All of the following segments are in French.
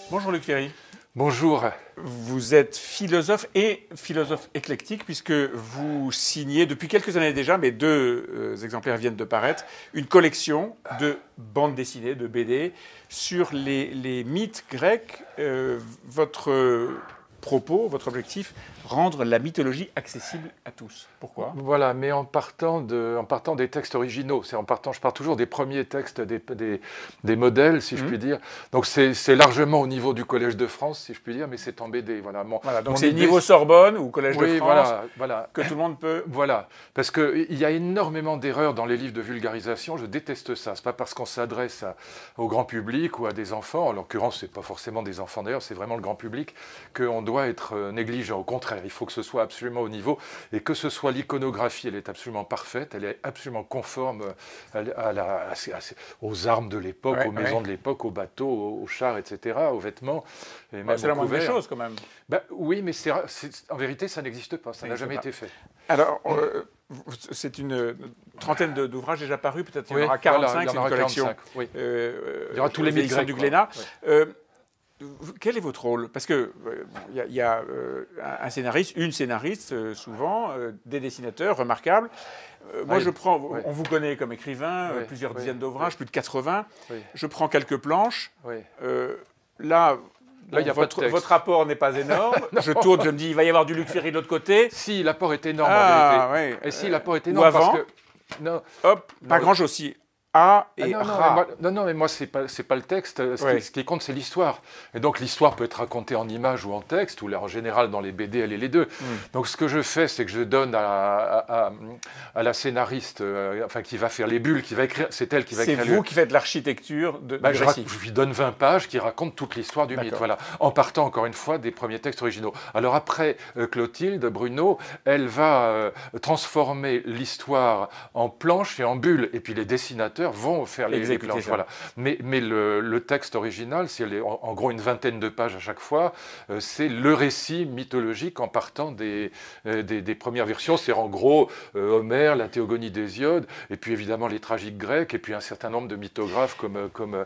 Bonjour Luc Ferry. Bonjour. Vous êtes philosophe et philosophe éclectique puisque vous signez depuis quelques années déjà, mais deux exemplaires viennent de paraître, une collection de bandes dessinées, de BD, sur les mythes grecs. Votre propos, votre objectif, rendre la mythologie accessible à tous. Pourquoi ? Voilà, mais en partant des textes originaux. Je pars toujours des premiers textes, des modèles, si je puis dire. Donc c'est largement au niveau du Collège de France, si je puis dire, mais c'est en BD. Voilà, donc c'est niveau Sorbonne ou Collège de France voilà. Que tout le monde peut... Voilà, parce qu'il y a énormément d'erreurs dans les livres de vulgarisation. Je déteste ça. C'est pas parce qu'on s'adresse au grand public ou à des enfants, en l'occurrence, c'est pas forcément des enfants d'ailleurs, c'est vraiment le grand public, qu'on doit être négligent. Au contraire, il faut que ce soit absolument au niveau et que ce soit l'iconographie, elle est absolument parfaite, elle est absolument conforme aux armes de l'époque, aux maisons de l'époque, aux bateaux, aux chars, etc., aux vêtements. Et même c'est la moindre des choses quand même. Oui, mais en vérité, ça n'existe pas, ça n'a jamais été fait. Alors, c'est une trentaine d'ouvrages déjà parus, peut-être il y en aura 45, c'est une collection. 45, oui. Il y aura tous les mythes grecs du Glénat. Oui. Quel est votre rôle ? Parce qu'il y a un scénariste, une scénariste, souvent, des dessinateurs remarquables. Moi, on vous connaît comme écrivain, plusieurs dizaines d'ouvrages, plus de 80. Oui. Je prends quelques planches. Oui. Là, votre apport n'est pas énorme. Je tourne, je me dis, il va y avoir du Luc Ferry de l'autre côté. Si, l'apport est énorme en vérité. Et si, l'apport est énorme avant, parce que... Non. Hop, pas grand-chose aussi. Non, mais moi, c'est pas le texte. Ce qui compte, c'est l'histoire. Et donc, l'histoire peut être racontée en images ou en texte, ou en général, dans les BD, elle est les deux. Donc, ce que je fais, c'est que je donne à la scénariste, qui va faire les bulles, qui va écrire, c'est elle qui va écrire. C'est vous qui faites l'architecture du récit. Je lui donne 20 pages qui racontent toute l'histoire du mythe. Voilà. En partant, encore une fois, des premiers textes originaux. Alors après, Clotilde, Bruno, elle va transformer l'histoire en planches et en bulles. Et puis, les dessinateurs vont faire les planches. Voilà. Mais le texte original, c'est en gros une vingtaine de pages à chaque fois, c'est le récit mythologique en partant des premières versions. C'est en gros Homère, la Théogonie d'Hésiode, et puis évidemment les tragiques grecs, et puis un certain nombre de mythographes comme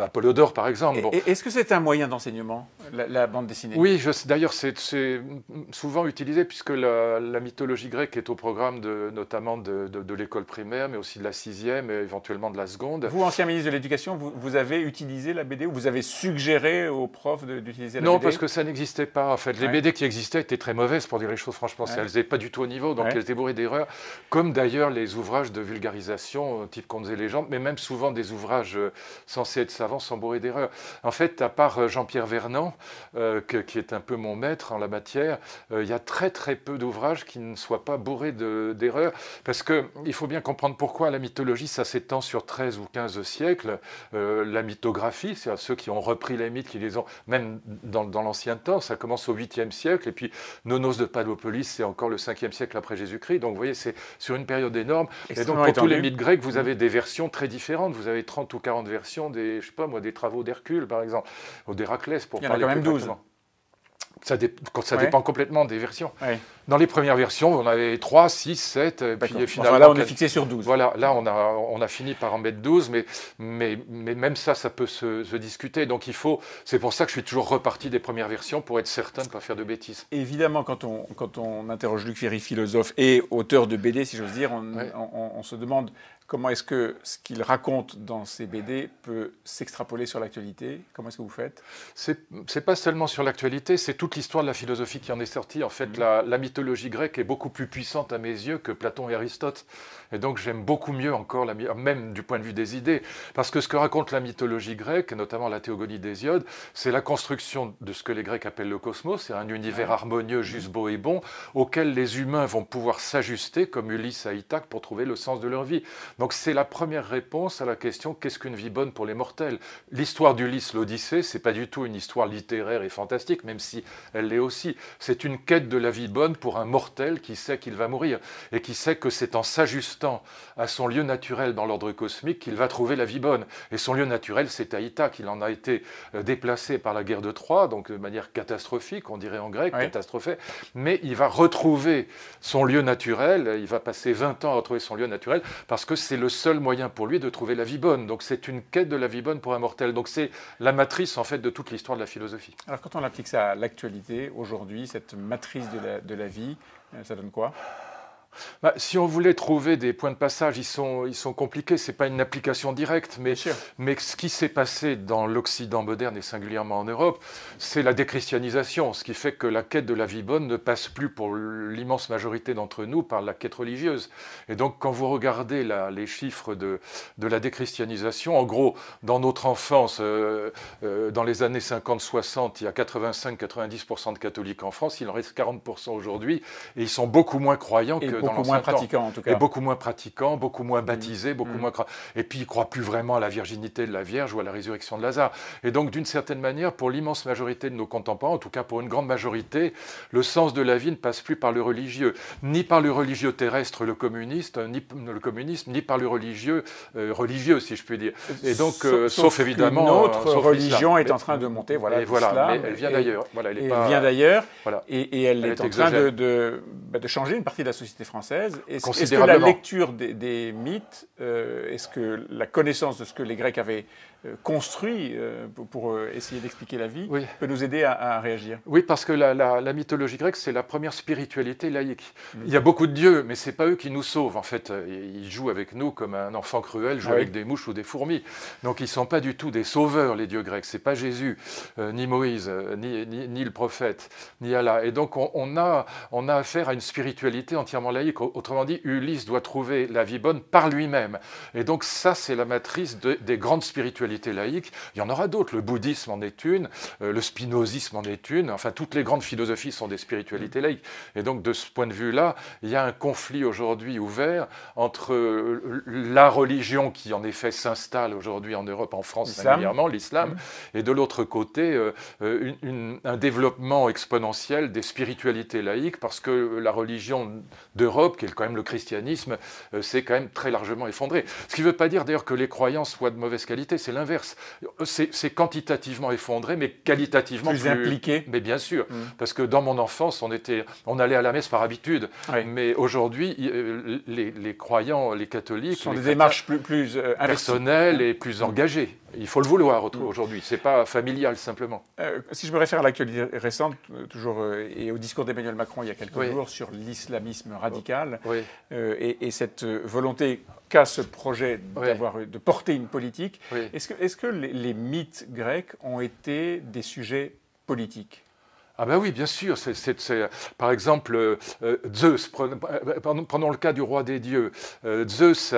Apollodore par exemple. Bon. Est-ce que c'est un moyen d'enseignement, la bande dessinée ? Oui, d'ailleurs c'est souvent utilisé puisque la mythologie grecque est au programme notamment de l'école primaire, mais aussi de la 6e, éventuellement de la seconde. Vous, ancien ministre de l'Éducation, vous avez utilisé la BD ou vous avez suggéré aux profs d'utiliser la BD ? Non, parce que ça n'existait pas. En fait, les BD qui existaient étaient très mauvaises, pour dire les choses franchement. Elles n'étaient pas du tout au niveau, donc elles étaient bourrées d'erreurs. Comme d'ailleurs les ouvrages de vulgarisation, type Contes et légendes, mais même souvent des ouvrages censés être savants sont bourrés d'erreurs. En fait, à part Jean-Pierre Vernant, qui est un peu mon maître en la matière, il y a très très peu d'ouvrages qui ne soient pas bourrés d'erreurs, parce qu'il faut bien comprendre pourquoi la mythologie, ça s'étend sur 13 ou 15 siècles. La mythographie, c'est ceux qui ont repris les mythes, qui les ont, même dans l'ancien temps, ça commence au 8e siècle, et puis Nonos de Padopolis, c'est encore le 5e siècle après Jésus-Christ. Donc vous voyez, c'est sur une période énorme. Et donc pour tous les mythes grecs, vous avez des versions très différentes. Vous avez 30 ou 40 versions des travaux d'Hercule, par exemple, ou d'Héraclès, pour parler. Il y en a quand même 12. Ça dépend complètement des versions. Oui. Dans les premières versions, on avait 3, 6, 7, puis finalement... là, on est fixé sur 12. Voilà, là, on a fini par en mettre 12, mais même ça peut se discuter. Donc c'est pour ça que je suis toujours reparti des premières versions, pour être certain de ne pas faire de bêtises. Évidemment, quand on interroge Luc Ferry, philosophe et auteur de BD, si j'ose dire, on se demande comment est-ce que ce qu'il raconte dans ses BD peut s'extrapoler sur l'actualité. Comment est-ce que vous faites ? C'est pas seulement sur l'actualité, c'est toute l'histoire de la philosophie qui en est sortie. En fait, la mythologie grecque est beaucoup plus puissante à mes yeux que Platon et Aristote. Et donc j'aime beaucoup mieux encore, même du point de vue des idées, parce que ce que raconte la mythologie grecque, notamment la Théogonie d'Hésiode, c'est la construction de ce que les Grecs appellent le cosmos, c'est un univers harmonieux, juste, beau et bon, auquel les humains vont pouvoir s'ajuster, comme Ulysse à Ithaque, pour trouver le sens de leur vie. Donc c'est la première réponse à la question « Qu'est-ce qu'une vie bonne pour les mortels ?» L'histoire d'Ulysse, l'Odyssée, c'est pas du tout une histoire littéraire et fantastique, même si elle l'est aussi. C'est une quête de la vie bonne pour un mortel qui sait qu'il va mourir, et qui sait que c'est en s'ajustant à son lieu naturel dans l'ordre cosmique qu'il va trouver la vie bonne. Et son lieu naturel, c'est à Ithaque. Il en a été déplacé par la guerre de Troie, donc de manière catastrophique, on dirait en grec, catastrophée, mais il va retrouver son lieu naturel, il va passer 20 ans à retrouver son lieu naturel, parce que c'est le seul moyen pour lui de trouver la vie bonne. Donc c'est une quête de la vie bonne pour un mortel. Donc c'est la matrice en fait de toute l'histoire de la philosophie. Alors quand on applique ça à l'actualité, aujourd'hui, cette matrice de la vie, ça donne quoi ? Si on voulait trouver des points de passage, ils sont compliqués. C'est pas une application directe, mais ce qui s'est passé dans l'Occident moderne et singulièrement en Europe, c'est la déchristianisation, ce qui fait que la quête de la vie bonne ne passe plus pour l'immense majorité d'entre nous par la quête religieuse. Et donc, quand vous regardez les chiffres de la déchristianisation, en gros, dans notre enfance, dans les années 50-60, il y a 85-90% de catholiques en France, il en reste 40% aujourd'hui, et ils sont beaucoup moins croyants que beaucoup moins pratiquants, en tout cas. Et beaucoup moins pratiquants, beaucoup moins baptisés, beaucoup moins... Et puis, ils ne croient plus vraiment à la virginité de la Vierge ou à la résurrection de Lazare. Et donc, d'une certaine manière, pour l'immense majorité de nos contemporains, en tout cas pour une grande majorité, le sens de la vie ne passe plus par le religieux. Ni par le religieux terrestre, le communisme, ni par le religieux, si je puis dire. Et donc, sauf évidemment... Une autre religion est en train de monter, voilà, mais elle vient d'ailleurs. Voilà, elle vient d'ailleurs, et elle est en train de changer une partie de la société française. Est-ce que la lecture des mythes, est-ce que la connaissance de ce que les Grecs avaient construit pour essayer d'expliquer la vie peut nous aider à réagir? Oui, parce que la mythologie grecque, c'est la première spiritualité laïque. Il y a beaucoup de dieux, mais ce n'est pas eux qui nous sauvent. En fait, ils jouent avec nous comme un enfant cruel joue avec des mouches ou des fourmis. Donc, ils ne sont pas du tout des sauveurs, les dieux grecs. Ce n'est pas Jésus, ni Moïse, ni le prophète, ni Allah. Et donc, on a affaire à une spiritualité entièrement laïque. Autrement dit, Ulysse doit trouver la vie bonne par lui-même. Et donc ça, c'est la matrice des grandes spiritualités laïques. Il y en aura d'autres. Le bouddhisme en est une, le spinozisme en est une. Enfin, toutes les grandes philosophies sont des spiritualités laïques. Et donc, de ce point de vue-là, il y a un conflit aujourd'hui ouvert entre la religion qui, en effet, s'installe aujourd'hui en Europe, en France singulièrement, l'islam, et de l'autre côté, un développement exponentiel des spiritualités laïques, parce que la religion d'Europe, qui est quand même le christianisme, c'est quand même très largement effondré. Ce qui ne veut pas dire d'ailleurs que les croyances soient de mauvaise qualité, c'est l'inverse. C'est quantitativement effondré, mais qualitativement plus impliqué. Mais bien sûr, parce que dans mon enfance, on allait à la messe par habitude, mais aujourd'hui, les croyants, les catholiques, sont des démarches plus personnelles et plus engagées. Il faut le vouloir aujourd'hui, c'est pas familial simplement. Si je me réfère à l'actualité récente, toujours, et au discours d'Emmanuel Macron il y a quelques jours sur l'islamisme radical, et cette volonté qu'a ce projet de porter une politique, est-ce que les mythes grecs ont été des sujets politiques ? Ah ben oui, bien sûr. Par exemple, Zeus, prenons le cas du roi des dieux. Zeus,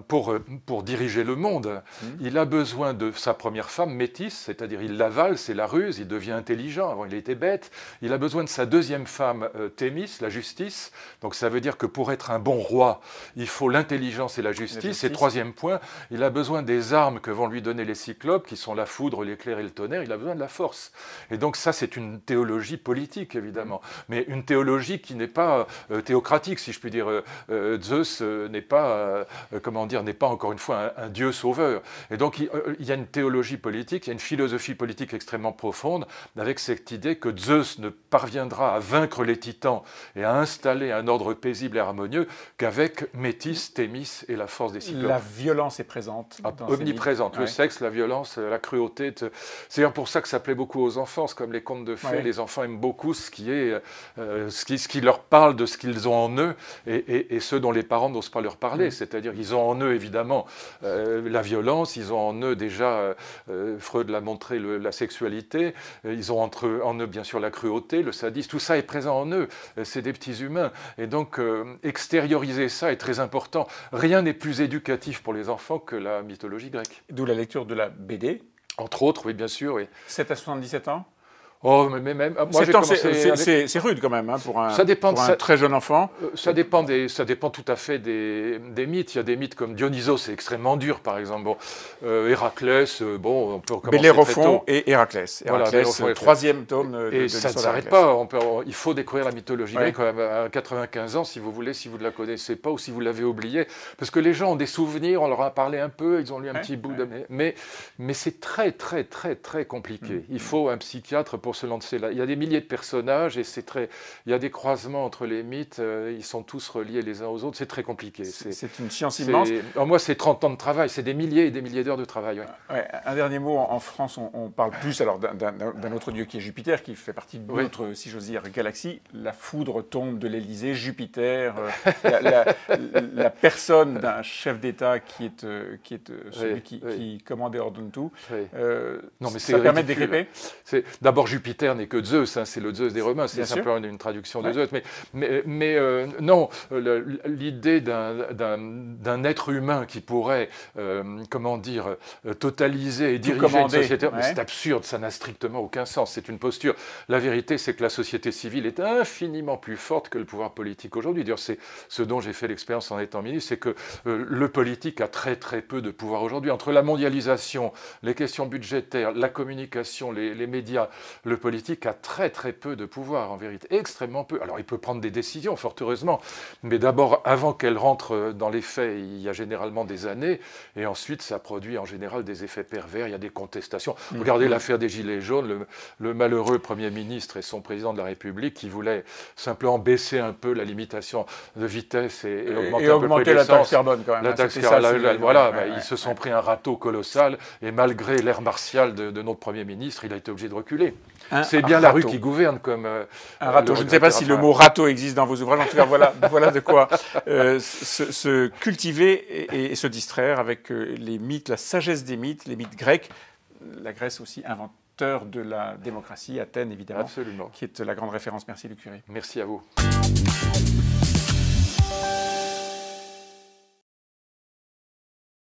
pour diriger le monde, il a besoin de sa première femme, Métis, c'est-à-dire il l'avale, c'est la ruse, il devient intelligent, avant il était bête. Il a besoin de sa deuxième femme, Thémis, la justice. Donc ça veut dire que pour être un bon roi, il faut l'intelligence et la justice. Et troisième point, il a besoin des armes que vont lui donner les cyclopes, qui sont la foudre, l'éclair et le tonnerre. Il a besoin de la force. Et donc ça, c'est une théologie politique, évidemment, mais une théologie qui n'est pas théocratique, si je puis dire. Zeus n'est pas, n'est pas encore une fois un dieu sauveur. Et donc, il y a une théologie politique, il y a une philosophie politique extrêmement profonde, avec cette idée que Zeus ne parviendra à vaincre les titans et à installer un ordre paisible et harmonieux qu'avec Métis, Thémis et la force des cyclopes. La violence est présente. Omniprésente. Le sexe, la violence, la cruauté. C'est d'ailleurs pour ça que ça plaît beaucoup aux enfants. C'est comme les contes de fées. Les enfants aiment beaucoup ce qui leur parle de ce qu'ils ont en eux et ceux dont les parents n'osent pas leur parler. C'est-à-dire qu'ils ont en eux, évidemment, la violence, ils ont en eux déjà, Freud l'a montré, la sexualité, ils ont en eux, bien sûr, la cruauté, le sadisme, tout ça est présent en eux. C'est des petits humains. Et donc, extérioriser ça est très important. Rien n'est plus éducatif pour les enfants que la mythologie grecque. D'où la lecture de la BD. Entre autres, oui, bien sûr. Oui. 7 à 77 ans. Oh, mais même, moi, c'est rude quand même pour un très jeune enfant. Ça dépend tout à fait des mythes. Il y a des mythes comme Dionysos, c'est extrêmement dur, par exemple. Héraclès, on peut recommencer Bellérophon et Héraclès. Héraclès, troisième tome de et ça ne s'arrête pas. Il faut découvrir la mythologie grecque quand même à 95 ans, si vous voulez, si vous ne la connaissez pas ou si vous l'avez oubliée. Parce que les gens ont des souvenirs, on leur a parlé un peu, ils ont lu un petit bout. Mais c'est très, très, très, très compliqué. Il faut un psychiatre pour pour se lancer là. Il y a des milliers de personnages et il y a des croisements entre les mythes, ils sont tous reliés les uns aux autres, c'est très compliqué. C'est une science immense. Alors moi, c'est 30 ans de travail, c'est des milliers et des milliers d'heures de travail. Ouais. Ouais, un dernier mot, en France, on parle plus alors d'un autre dieu qui est Jupiter, qui fait partie de notre, si j'ose dire, galaxie. La foudre tombe de l'Élysée, Jupiter, la personne d'un chef d'État qui est celui qui commande et ordonne tout. Non, mais ça permet de décryper. D'abord, Jupiter n'est que Zeus, hein, c'est le Zeus des Romains, c'est simplement une traduction de Zeus. Mais non, l'idée d'un être humain qui pourrait, comment dire, totaliser et diriger une société, c'est absurde, ça n'a strictement aucun sens, c'est une posture. La vérité, c'est que la société civile est infiniment plus forte que le pouvoir politique aujourd'hui. D'ailleurs, c'est ce dont j'ai fait l'expérience en étant ministre, c'est que le politique a très très peu de pouvoir aujourd'hui. Entre la mondialisation, les questions budgétaires, la communication, les médias, le politique a très très peu de pouvoir en vérité, extrêmement peu. Alors il peut prendre des décisions, fort heureusement, mais d'abord, avant qu'elles rentrent dans les faits, il y a généralement des années, et ensuite ça produit en général des effets pervers, il y a des contestations. Regardez l'affaire des Gilets jaunes, le malheureux Premier ministre et son président de la République qui voulaient simplement baisser un peu la limitation de vitesse et augmenter la taxe carbone quand même. La taxe carbone, voilà, ils se sont pris un râteau colossal, et malgré l'ère martiale de notre Premier ministre, il a été obligé de reculer. C'est bien la rue qui gouverne comme... un râteau. Je ne sais pas si le mot râteau existe dans vos ouvrages. En tout cas, voilà de quoi se cultiver et se distraire avec les mythes, la sagesse des mythes, les mythes grecs. La Grèce aussi, inventeur de la démocratie, Athènes évidemment, Absolument. qui est la grande référence. Merci Luc Curie. Merci à vous.